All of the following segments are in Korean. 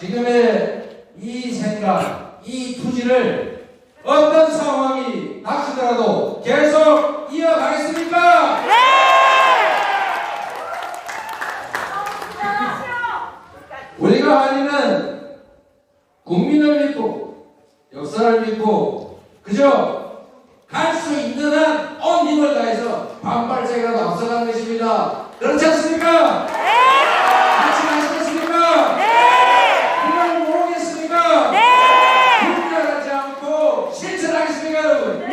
지금의 이 생각, 이 투지를 어떤 상황이 닥치더라도 계속 이어가겠습니까? 네! 우리가 아니는 국민을 믿고 역사를 믿고 그저 갈 수 있는 한 온 힘을 다해서 반발적이라도 앞서가는 것입니다. 그렇지 않습니까? 같이 가시겠습니까? 그걸 모르겠습니까? 분별하지 않고 실천하겠습니까, 여러분?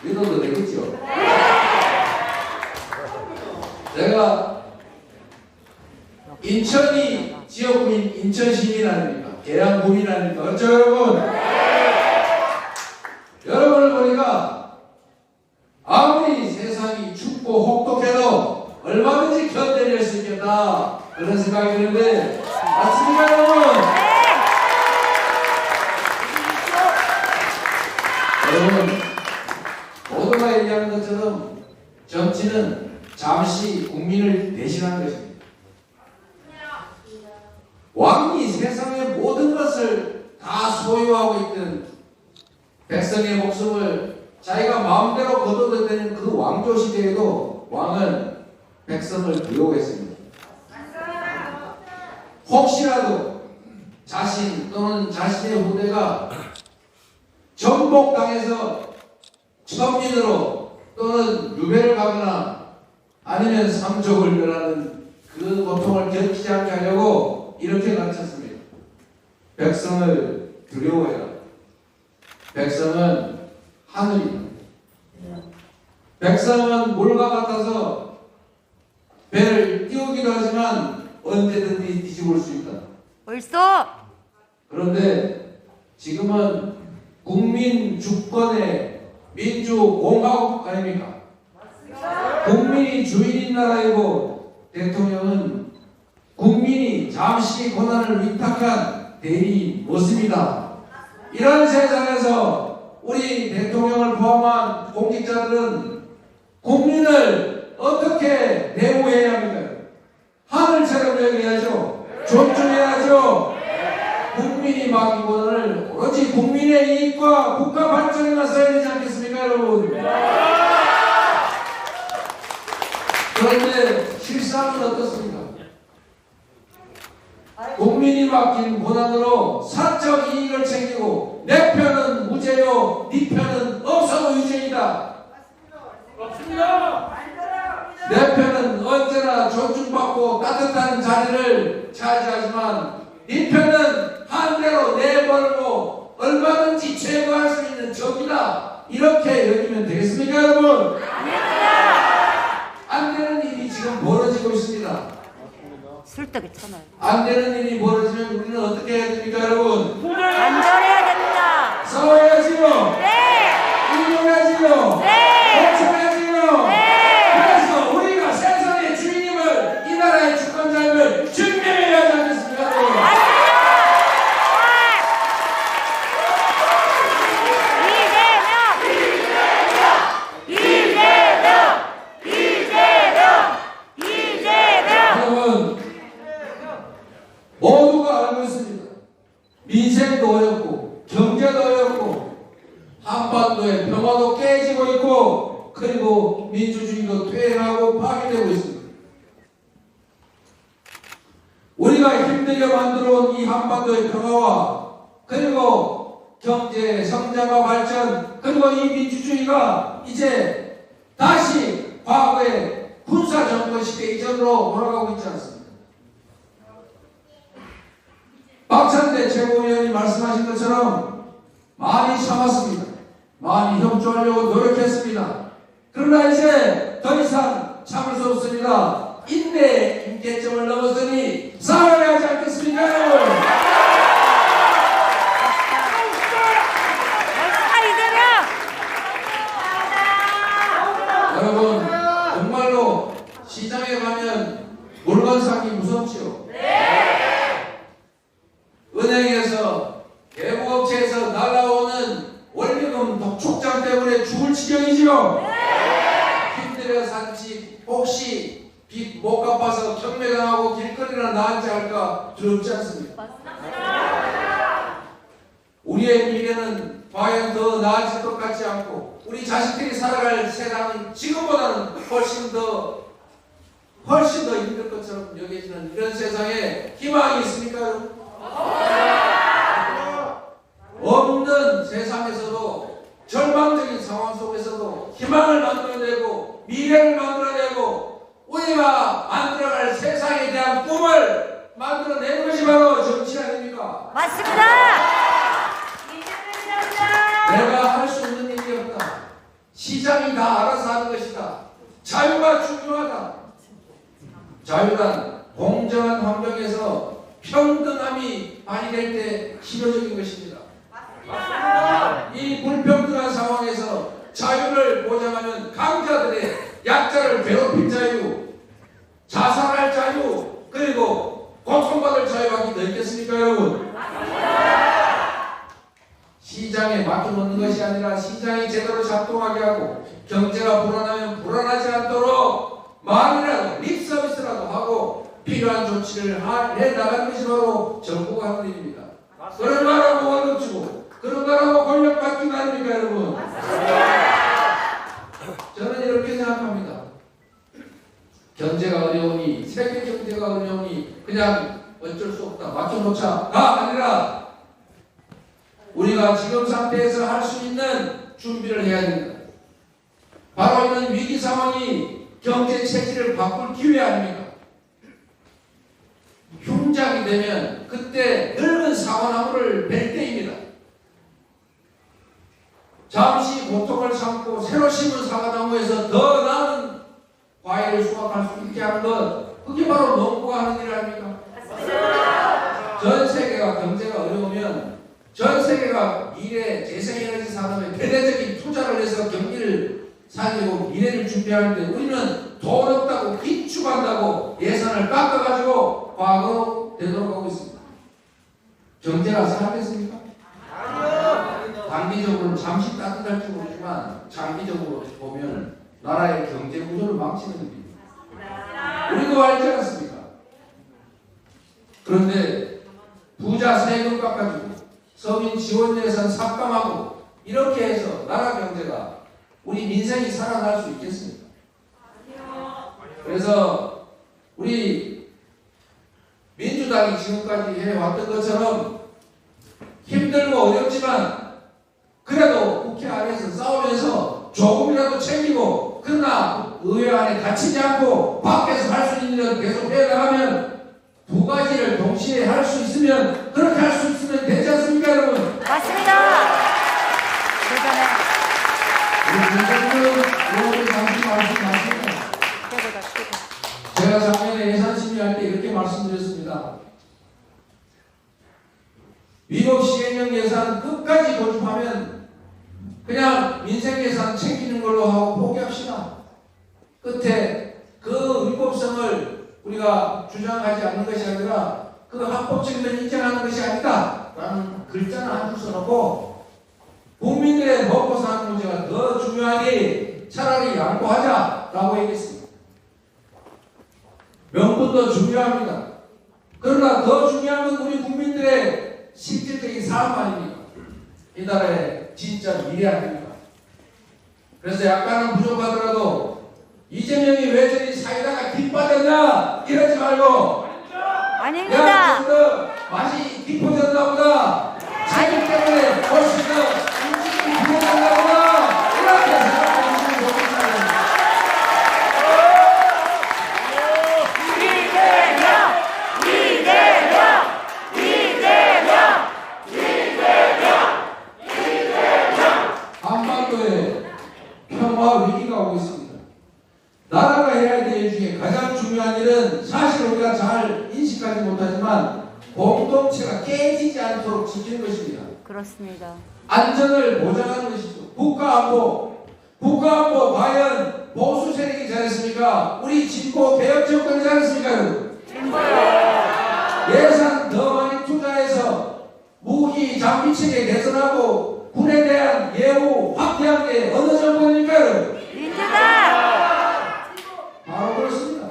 믿어도 되겠죠? 제가 인천이 지역구민 인천시민 아닙니까? 계양구민 아닙니까? 그렇죠, 여러분? 여러분을 보니까 아무리 세상이 춥고 혹독해도 얼마든지 견뎌낼 수 있겠다 그런 생각이 드는데 맞습니까, 여러분? 여러분, 모두가 얘기하는 것처럼 정치는 잠시 국민을 대신하는 것입니다. 왕이 세상의 모든 것을 다 소유하고 있던 백성의 목숨을 자기가 마음대로 거둬도 되는 그 왕조 시대에도 왕은 백성을 두려워했습니다. 혹시라도 자신 또는 자신의 후대가 전복당해서 천민으로 또는 유배를 가거나 아니면 상족을 멸하는 그 고통을 겪지 않게 하려고 이렇게 가르쳤습니다. 백성을 두려워해라. 백성은 하늘이다. 백성은 물과 같아서 배를 띄우기도 하지만 언제든지 뒤집을 수 있다. 벌써 그런데 지금은 국민 주권의 민주공화국 아닙니까? 국민이 주인인 나라이고 대통령은 국민이 잠시 권한을 위탁한 대리 모습이다. 이런 세상에서 우리 대통령을 포함한 공직자들은 국민을 어떻게 대우해야 합니까? 하늘처럼 여겨야죠. 존중해야죠. 국민이 맡긴 권한을 오로지 국민의 이익과 국가 발전에만 써야 되지 않겠습니까, 여러분? 그런데 실상은 어떻습니까? 국민이 맡긴 권한으로 사적 이익을 챙기고 내 편은 무죄요, 네 편은 없어도 유죄이다. 내 편은 언제나 존중받고 따뜻한 자리를 차지하지만 네 편은 한 대로 내버리고 얼마든지 제거할 수 있는 적이다. 이렇게 여기면 되겠습니까, 여러분? 안 되는 일이 지금 벌어지고 있습니다. 술떡이 쳐놔요. 안 되는 일이 벌어지면 우리는 어떻게 해야 됩니까, 여러분? 안전해야 됩니다. 싸워야지요. 네. 운동해야지요. 네. 걱정해야지요. 네. 그래서 우리가 세상의 주인임을 이 나라의 주권자임을 증명해야 하지 않겠습니까, 여러분? 여러분, 모두가 알고 있습니다. 민생도 어렵고 경제도 어렵고 한반도의 평화도 깨지고 있고 그리고 민주주의도 퇴행하고 파괴되고 있습니다. 우리가 힘들게 만들어온 이 한반도의 평화와 그리고 경제 성장과 발전 그리고 이 민주주의가 이제 다시 과거의 군사 정권 시대 이전으로 돌아가고 있지 않습니까? 박찬대 최고위원이 말씀하신 것처럼 많이 참았습니다. 많이 협조하려고 노력했습니다. 그러나 이제 더 이상 참을 수 없습니다. 인내의 임계점을 넘어서니 싸워야 하지 않겠습니까, 여러분? 여러분, 정말로 시장에 가면 물건 사기 무섭지요? 은행에서 대부업체에서 날아오는 원리금 독촉장 때문에 죽을 지경이지요? 힘들어 산 집 혹시 빚 못 갚아서 경매당하고 길거리나 나앉아 할까 두렵지 않습니까? 우리의 미래는 과연 더 나아질 것 같지 않고 우리 자식들이 살아갈 세상은 지금보다는 훨씬 더 힘들 것처럼 여겨지는 이런 세상에 희망이 있습니까, 여러분? 없는 세상에서도 절망적인 상황 속에서도 희망을 만들어내고 미래를 만들어내고 우리가 만들어갈 세상에 대한 꿈을 만들어내는 것이 바로 정치 아닙니까? 맞습니다. 내가 할 수 있는 일이 없다. 시장이 다 알아서 하는 것이다. 자유가 중요하다. 자유란 공정한 환경에서 평등함이 발휘될 때 필요적인 것입니다. 이 불평등한 상황에서 자유를 보장하면 강자들의 약자를 괴롭힐 자유, 자살할 자유, 그리고 고통받을 자유가 더 있겠습니까, 여러분? 시장에 맡겨놓는 것이 아니라 시장이 제대로 작동하게 하고 경제가 불안하면 불안하지 않도록 말이라도 립서비스라도 하고 필요한 조치를 해나가는 것이 바로 정부가 하는 일입니다. 그런 거라고 월급 주고 그런 거라고 권력 받기 아닙니까, 여러분? 저는 이렇게 생각합니다. 경제가 어려우니 세계 경제가 어려우니 그냥 어쩔 수 없다 맡겨놓자가 아니라 우리가 지금 상태에서 할 수 있는 준비를 해야 됩니다. 바로 이런 위기 상황이 경제 체질을 바꿀 기회 아닙니까? 흉작이 되면 그때 늙은 사과나무를 벨 때입니다. 잠시 고통을 참고 새로 심은 사과나무에서 더 나은 과일을 수확할 수 있게 하는 것, 그게 바로 농부가 하는 일 아닙니까? 전 세계가 경제가 어려우면 전 세계가 미래 재생에너지 산업에 대대적인 투자를 해서 경기를 살리고 미래를 준비하는데 우리는 돈 없다고 기축한다고 예산을 깎아가지고 과거로 되돌아가고 있습니다. 경제가 살겠습니까? 단기적으로 잠시 따뜻할지 모르지만 장기적으로 보면 나라의 경제 구조를 망치는 일입니다. 우리도 알지 않습니까? 그런데 부자 세금 깎아주고 서민 지원 예산 삭감하고 이렇게 해서 나라 경제가 우리 민생이 살아날 수 있겠습니까? 그래서 우리 민주당이 지금까지 해왔던 것처럼 힘들고 어렵지만 그래도 국회 안에서 싸우면서 조금이라도 챙기고 그러나 의회 안에 갇히지 않고 밖에서 할 수 있는 일을 계속 해나가면 두 가지를 동시에 할 수 있으면 그렇게 할 수 있으면 되지 않습니까, 여러분? 맞습니다. 대단해. 우리 민정부 의원님 당시 말씀하시면 제가 작년에 예산 심의할 때 이렇게 말씀드렸습니다. 위법 시행령 예산 끝까지 고집하면 그냥 민생 예산 챙기는 걸로 하고 포기합시다. 끝에 그 위법성을 우리가 주장하지 않는 것이 아니라 그 합법적인 걸 인정하는 것이 아니다 라는 글자는 한 줄 써놓고 국민들의 먹고 사는 문제가 더 중요하니 차라리 양보하자 라고 얘기했습니다. 명분도 중요합니다. 그러나 더 중요한 건 우리 국민들의 실질적인 삶 아닙니까? 이 나라의 진짜 미래 아닙니까? 그래서 약간은 부족하더라도 이재명이 왜 저리 사이다가 김 빠졌냐 이러지 말고 아닙니다. 야, 좀 맛이 깊어졌나 보다. 자기 때문에 훨씬 더 음식이 깊어졌나 보다. 이렇게 생각하시면 좋겠습니다. 한반도에 평화 위기가 오고 있습니다. 나라가 해야 할 일 중에 가장 중요한 일은 사실 우리가 잘 인식하지 못하지만 공동체가 깨지지 않도록 지키는 것입니다. 그렇습니다. 안전을 보장하는 것이죠. 국가안보 과연 보수 세력이 잘했습니까? 우리 진보 개혁 정권이 잘했습니까? 여러분? 예산 더 많이 투자해서 무기 장비 체계 개선하고 군에 대한 예우 확대한 게 어느 정권입니까? 여러분? 민주당. 바로 그렇습니다.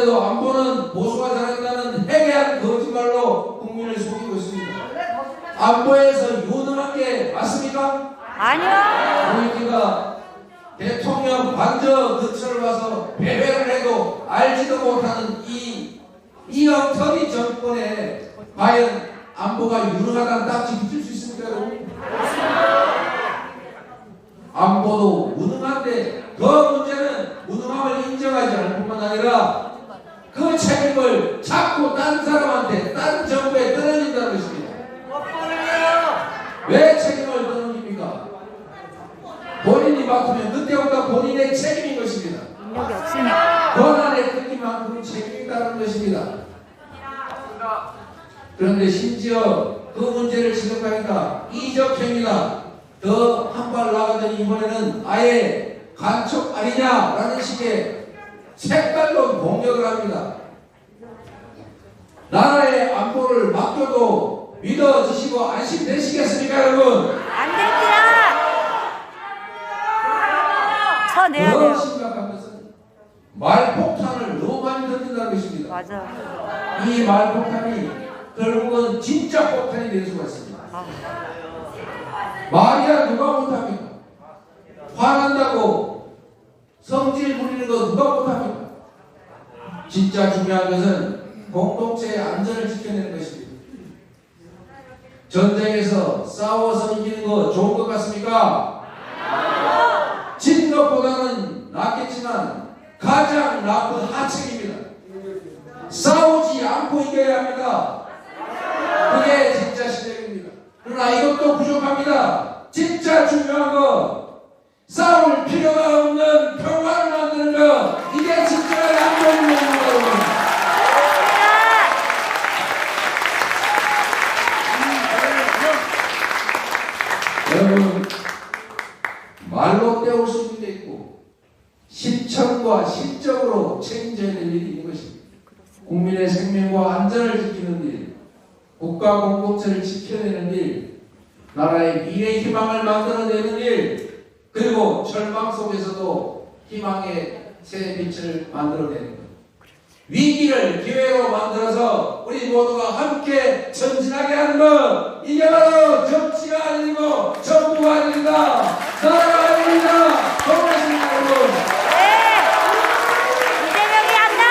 그런데도 안보는 보수가 잘한다는 해괴한 거짓말로 국민을 속이고 있습니다. 안보에서 유능한 게 맞습니까? 아니요. 우리가 대통령 관저 근처를 와서 배회를 해도 알지도 못하는 이 엉터리 정권에 과연 안보가 유능하다는 딱지 붙일 수 있습니까, 여러분? 안보도 무능한데 더 문제는 무능함을 인정하지 않을 뿐만 아니라 그 책임을 자꾸 다른 사람한테, 다른 정부에 떨어진다는 것입니다. 왜 책임을 떠넘깁니까? 본인이 맡으면 그때부터 본인의 책임인 것입니다. 능력이 없으니까. 권한의 크기만큼 책임이 있다는 것입니다. 그런데 심지어 그 문제를 지적하니까 이적 행위가 더 한 발 나가더니 이번에는 아예 간첩 아니냐라는 식의 색깔로 공격을 합니다. 나라의 안보를 맡겨도 믿어지시고 안심되시겠습니까, 여러분? 안 됩니다. 쳐내야 더 돼요. 심각한 것은 말폭탄을 너무 많이 던진다는 것입니다. 맞아. 이 말폭탄이 결국은 진짜 폭탄이 될 수가 있습니다. 말이야 누가 못합니까? 화난다고 성질 부리는 거 누가 못합니까? 진짜 중요한 것은 공동체의 안전을 지켜내는 것입니다. 전쟁에서 싸워서 이기는 거 좋은 것 같습니까? 진 것보다는 낫겠지만 가장 나쁜 하책입니다. 싸우지 않고 이겨야 합니다. 그게 진짜 실력입니다. 그러나 이것도 부족합니다. 진짜 중요한 거 싸울 필요가 없는 평화를 만드는 거, 이게 진짜 양보입니다. 여러분, 말로 때울 수 있는 게 있고 실천과 실적으로 책임져야 될 일이 있는 것입니다. 국민의 생명과 안전을 지키는 일, 국가 공동체를 지켜내는 일, 나라의 미래 희망을 만들어내는 일, 그리고 절망 속에서도 희망의 새 빛을 만들어내는 것. 위기를 기회로 만들어서 우리 모두가 함께 전진하게 하는 것, 이게 바로 정치가 아니고 정부가 아닙니다. 나라가 아닙니다. 고맙습니다, 여러분. 네. 이재명이 한다.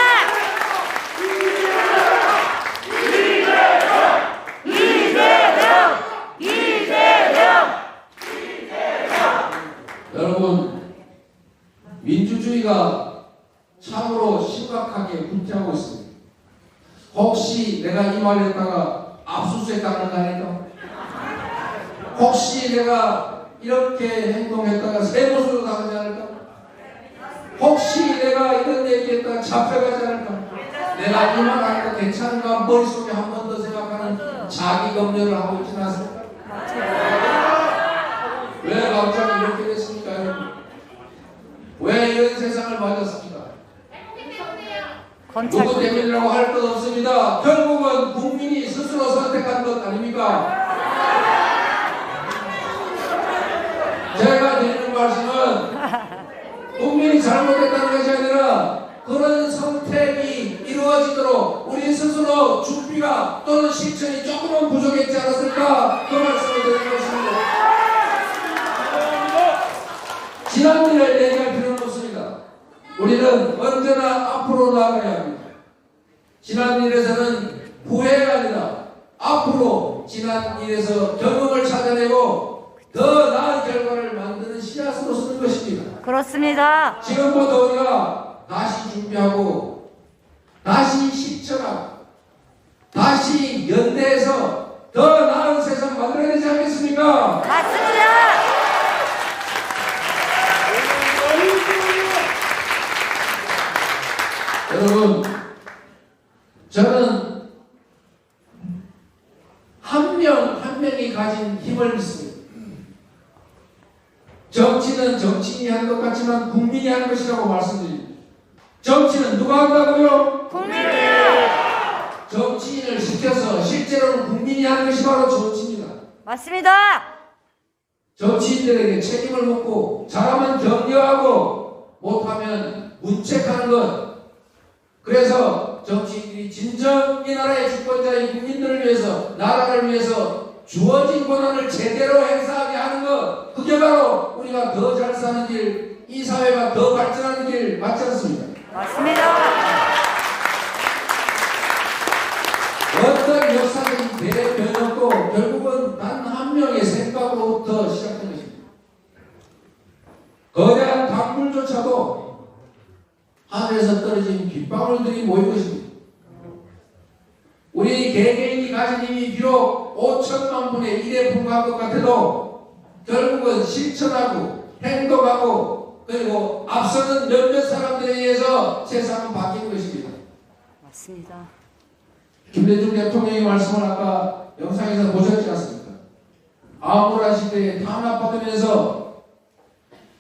여러분, 민주주의가 참으로 심각하게 불태우고 있습니다. 혹시 내가 이 말을 했다가 압수수색 당하는 거 아닐까? 혹시 내가 이렇게 행동했다가 세무수 당하지 않을까? 혹시 내가 이런 얘기했다가 잡혀가지 않을까? 내가 이 말 하니까 괜찮은가? 머릿속에 한 번 더 생각하는 자기 검열을 하고 있지 않습니까? 왜 갑자기 이렇게 됐습니까, 여러분? 왜 이런 세상을 맞았습니까? 누구 때문이라고 할 것 없습니다. 결국은 국민이 스스로 선택한 것 아닙니까? 제가 드리는 말씀은 국민이 잘못했다는 것이 아니라 그런 선택이 이루어지도록 우리 스스로 준비가 또는 실천이 조금은 부족했지 않았을까? 그 말씀을 드리는 것입니다. 지난 일을 얘기할 필요는 없습니다. 우리는 언제나 앞으로 나아가야 합니다. 지난 일에서는 후회가 아니라 앞으로 지난 일에서 경험을 찾아내고 더 나은 결과를 만드는 씨앗으로 쓰는 것입니다. 그렇습니다. 지금부터 우리가 다시 준비하고 다시 실천하고 다시 연대해서 더 나은 세상 만들어야 되지 않겠습니까? 맞습니다. 여러분, 저는 한 명 한 명이 가진 힘을 믿습니다. 정치는 정치인이 하는 것 같지만 국민이 하는 것이라고 말씀드립니다. 정치는 누가 한다고요? 국민이요. 정치인을 시켜서 실제로는 국민이 하는 것이 바로 정치입니다. 맞습니다. 정치인들에게 책임을 묻고 잘하면 격려하고 못하면 문책하는 것, 그래서 정치인들이 진정 이 나라의 주권자인 국민들을 위해서, 나라를 위해서 주어진 권한을 제대로 행사하게 하는 것, 그게 바로 우리가 더 잘 사는 길, 이 사회가 더 발전하는 길 맞지 않습니까? 맞습니다. 어떤 역사적인 대변혁도 결국은 단 한 명의 생각으로부터 시작된 것입니다. 거대한 강물조차도 하늘에서 떨어진 빗방울들이 모인 것입니다. 우리 개개인이 가진 힘이 비록 5천만 분의 1에 불과한 것 같아도 결국은 실천하고 행동하고 그리고 앞서는 몇몇 사람들에 의해서 세상은 바뀐 것입니다. 맞습니다. 김대중 대통령의 말씀을 아까 영상에서 보셨지 않습니까? 아모라 시대에 탄압받으면서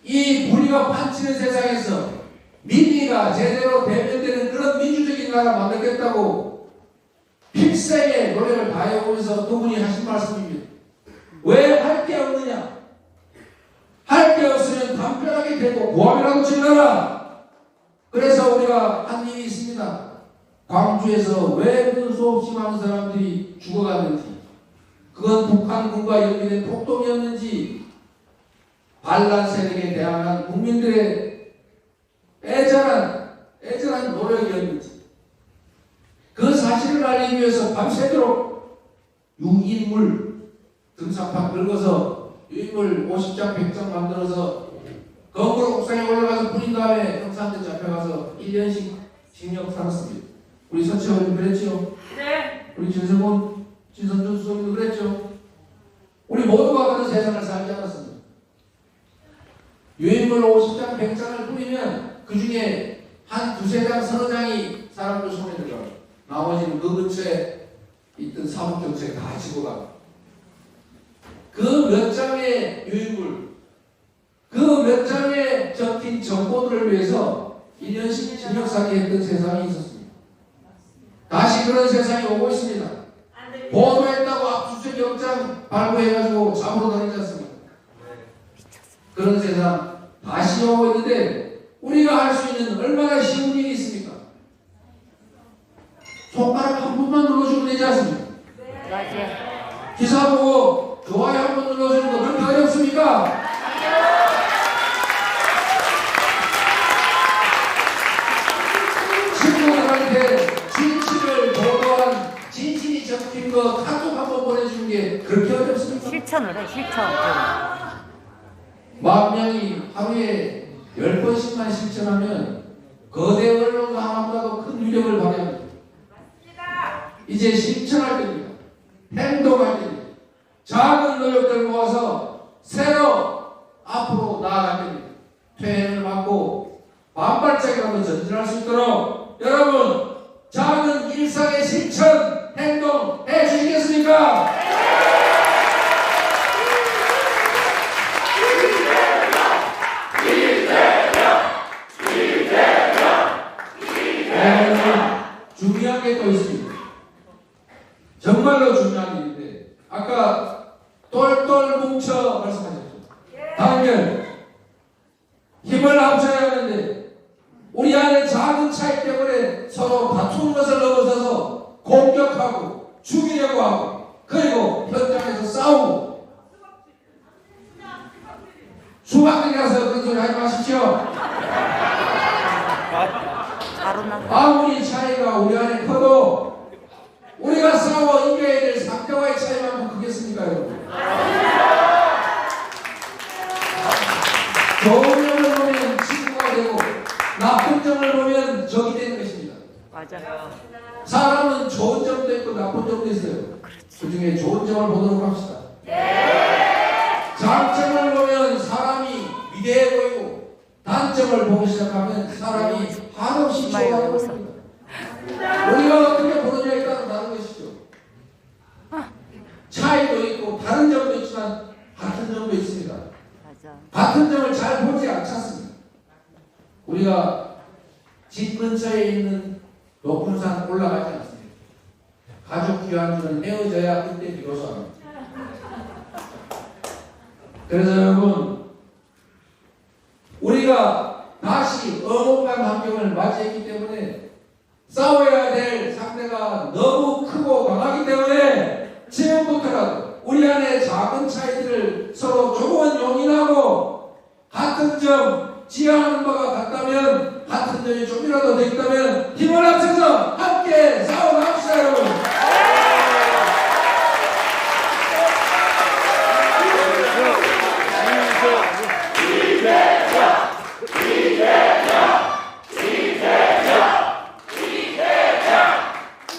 이 불의가 판치는 세상에서 민의가 제대로 대변되는 그런 민주적인 나라 만들겠다고 필생의 노력을 다해오면서 그분이 하신 말씀입니다. 왜 할 게 없느냐? 할 게 없으면 담벼락이 되고 고함이라도 질러라. 그래서 우리가 한 일이 있습니다. 광주에서 왜 그 수없이 많은 사람들이 죽어갔는지, 그건 북한군과 연계된 폭동이었는지, 반란 세력에 대항한 국민들의 애절한 노력이었는지, 그 사실을 알리기 위해서 밤새도록 유인물 등산판 긁어서 유인물 50장 100장 만들어서 건물 옥상에 올라가서 뿌린 다음에 형사한테 잡혀가서 1년씩 징역 살았습니다. 우리 서치원님 그랬죠? 네. 우리 진선준 수석님도 그랬죠? 우리 모두가 그런 세상을 살지 않았습니다. 유인물 50장 100장을 뿌리면 그 중에 한 두세 장 서너 장이 사람들 손에 들어가요. 나머지는 그 근처에 있던 사법경찰에 다 지고 가고, 그 몇 장의 유인물, 그 몇 장에 적힌 정보들을 위해서 1년씩 징역 살게 했던 세상이 있었습니다. 다시 그런 세상이 오고 있습니다. 보도했다고 압수수색 영장 발부해가지고 잡으러 다니지 않습니까? 그런 세상 다시 오고 있는데 우리가 할 수 있는 얼마나 쉬운 일이 있습니까? 손가락 한 번만 눌러주면 되지 않습니까? 맞아요. 기사 보고 좋아요 한 번 눌러주는 거 그렇게 어렵습니까? 친구들한테 진실을 보도한 진실이 적힌 거 카톡 한 번 보내주는 게 그렇게 어렵습니까? 실천을 해, 실천. 10,000명이 하루에 10번씩만 실천하면 거대 언론가 하나보다도 큰 위력을 발휘합니다. 이제 실천할 때입니다. 행동할 때입니다. 작은 노력들 모아서 새로 앞으로 나아갈 때입니다. 퇴행을 막고 반발짝이라도 전진할 수 있도록 여러분 작은 일상의 실천 행동 해주시겠습니까? 중요한 게 또 있습니다. 정말로 중요한 일인데 아까 똘똘 뭉쳐 말씀하셨죠. 당연 힘을 합쳐야 하는데 우리 안에 작은 차이 때문에 서로 다투는 것을 넘어서서 공격하고 죽이려고 하고 그리고 현장에서 싸우고 수박들이라서 그런 소리 하지 마십시오. 아무리 차이가 우리 안에 커도 우리가 싸워 이겨야 될 상대와의 차이만큼 크겠습니까 여러분? 좋은 점을 보면 친구가 되고 나쁜 점을 보면 적이 되는 것입니다. 맞아요. 사람은 좋은 점도 있고 나쁜 점도 있어요. 그 중에 좋은 점을 보도록 합시다. 장점을 보면 사람이 위대해 보이고 단점을 보기 시작하면 사람이 한없이 좋아해 보입니다. 우리가 어떻게 보느냐에 따라 다른 것이죠. 차이도 있고 다른 점도 있지만 같은 점도 있습니다. 맞아. 같은 점을 잘 보지 않습니다. 우리가 집 근처에 있는 높은 산 올라가지 않습니다. 가족 귀환주는 헤어져야 그때 비로소 합니다. 그래서 여러분 우리가 다시 어목한 환경을 맞이했기 때문에 싸워야 될 상대가 너무 크고 강하기 때문에 지금부터라도 우리 안에 작은 차이들을 서로 조금은 용인하고 같은 점 지향하는 바가 같다면 같은 점이 좀이라도 더 있다면 힘을 합쳐서 함께 싸워갑시다 여러분.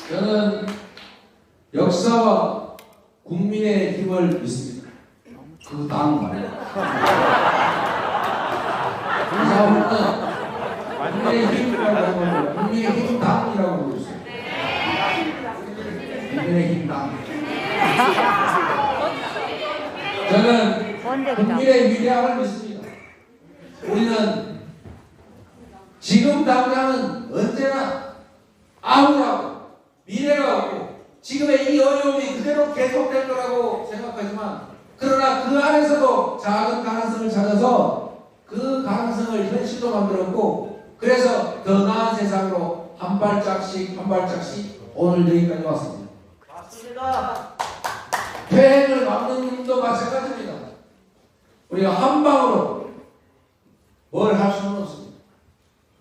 저는 역사와 국민의 힘을 믿습니다. 그 당 말이에요. 국민의 힘이라고 부르고 국민의 힘 당이라고 부르셨어요. 국민의 힘 당. 저는 국민의 위대함을 믿습니다. 우리는 지금 당장은 언제나 아무하고 미래가 없고 지금의 이 어려움이 그대로 계속될 거라고 생각하지만 그러나 그 안에서도 작은 가능성을 찾아서 그 가능성을 현실로 만들었고 그래서 더 나은 세상으로 한 발짝씩 한 발짝씩 오늘 여기까지 왔습니다. 맞습니다. 퇴행을 막는 일도 마찬가지입니다. 우리가 한 방으로 뭘 할 수는 없습니다.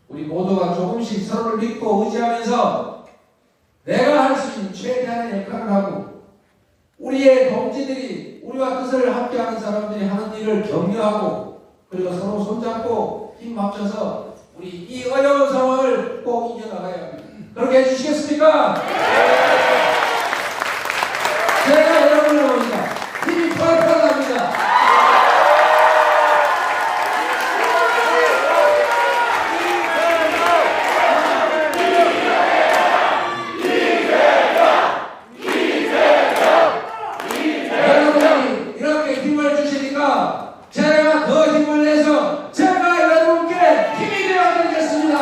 우리 모두가 조금씩 서로를 믿고 의지하면서 내가 할 수 있는 최대한의 역할을 하고 우리의 동지들이 우리와 뜻을 함께하는 사람들이 하는 일을 격려하고 그리고 서로 손잡고 힘 합쳐서 우리 이 어려운 상황을 꼭 이겨나가야 합니다. 그렇게 해주시겠습니까? 제가 여러분을 봅니다. 힘이 펄펄 납니다. 여러분이 이렇게 힘을 주시니까 제가 더 힘을 내서 제가 여러분께 힘이 되어드리겠습니다.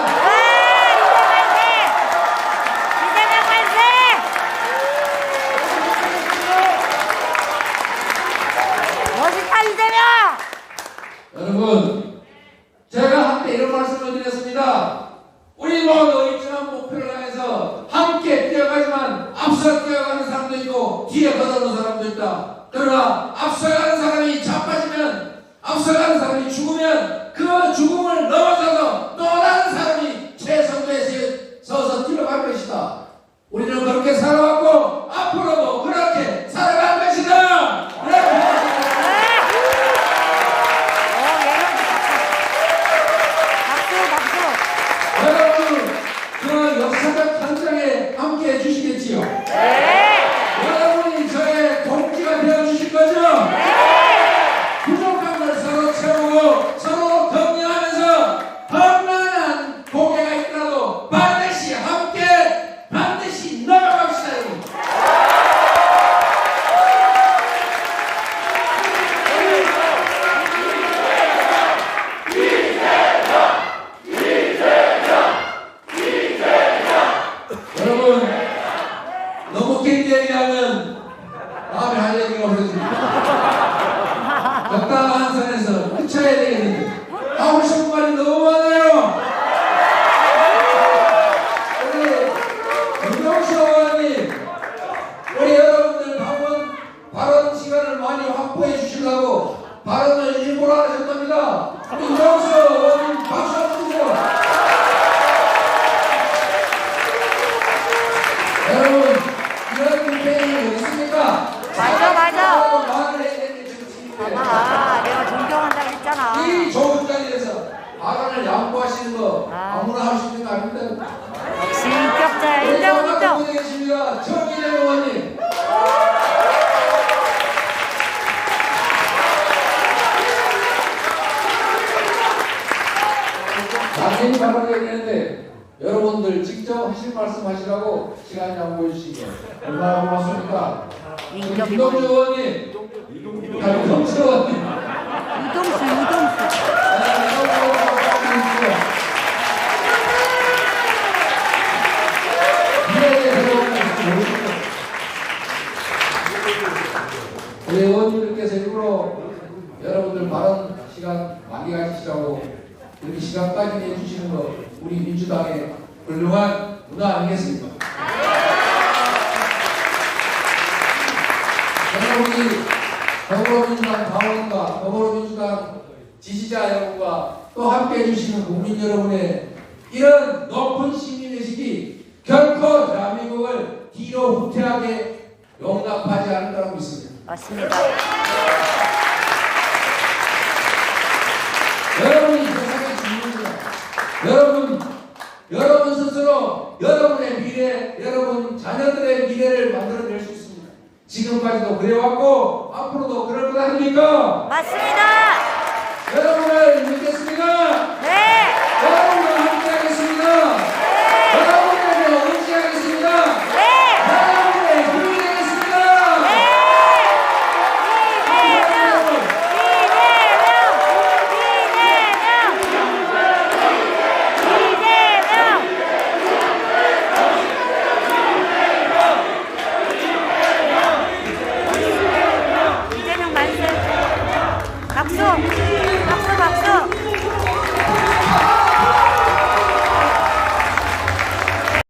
여러분, 제가 한때 이런 말씀을 드렸습니다. 우리 모두 일정한 목표를 향해서 함께 뛰어가지만 앞서 뛰어가는 사람도 있고 뒤에 거두는 사람도 있다. 그러나 앞서가는 사람이 자빠지면 앞서가는 사람이 죽으면 그 죽음을 넘어서서 또 다른 사람이 최선도에 서서 뛰어갈 것이다. 우리는 그렇게 살아왔고 앞으로도 그렇게 살아갈 것이다. 여러분, 그 역사적 현장에 함께 해주시겠지요? 네! 여러분이 저의 동지가 되어주실 거죠? 네! 부족한 걸 서로 채우고 서로 격려하면서 험난한 고개가 있더라도 반드시 함께 반드시 넘어갑시다 여러분. 여러분 너무 길게 얘기하면 다음에 할 얘기가 없어집니다. 적당한 선에서 끝쳐야 되겠는데 하고 싶은 말이 너무 많아요. 우리 김종수 의원님 우리 여러분들 발언 시간을 많이 확보해 주시려고 발언을 일부러 하셨답니다. 김종수 의원님 박수 한번 주세요. 여러분 이런 캠페인이 있습니까? 맞아. 말을 해야 되는 게 정치인데 내가 존경한다고 했잖아. 이 좋은 자리에서 발언을 양보하시는 거 아무나 할 수 있는 거 아닙니다. 역시 인격자야. 인정. 고생했습니다. 정진영 의원님. 자세히 발언해야 되는데 여러분들 직접 하실 말씀 하시라고 시간 양보해 주시고 얼마나 고맙습니까? 인격이 김동주 뭐야? 의원님. 김동주 의원님. 이동수. 우리 의원님들께서 일부러 여러분들 발언 시간 많이 가지시라고 이렇게 시간까지 내주시는 거 우리 민주당의 훌륭한 누나 아니겠습니까? 여러분이 더불어민주당 당원과 더불어민주당 지지자 여러분과 또 함께 해주시는 국민 여러분의 이런 높은 시민의식이 결코 대한민국을 뒤로 후퇴하게 용납하지 않을 거라고 믿습니다. 맞습니다. 여러분이 세상의 주인입니다. 여러분 스스로 여러분의 미래, 여러분 자녀들의 미래를 만들어낼 수 있습니다. 지금까지도 그래왔고 앞으로도 그럴 것 아닙니까? 맞습니다. 여러분을 믿겠습니까? 네.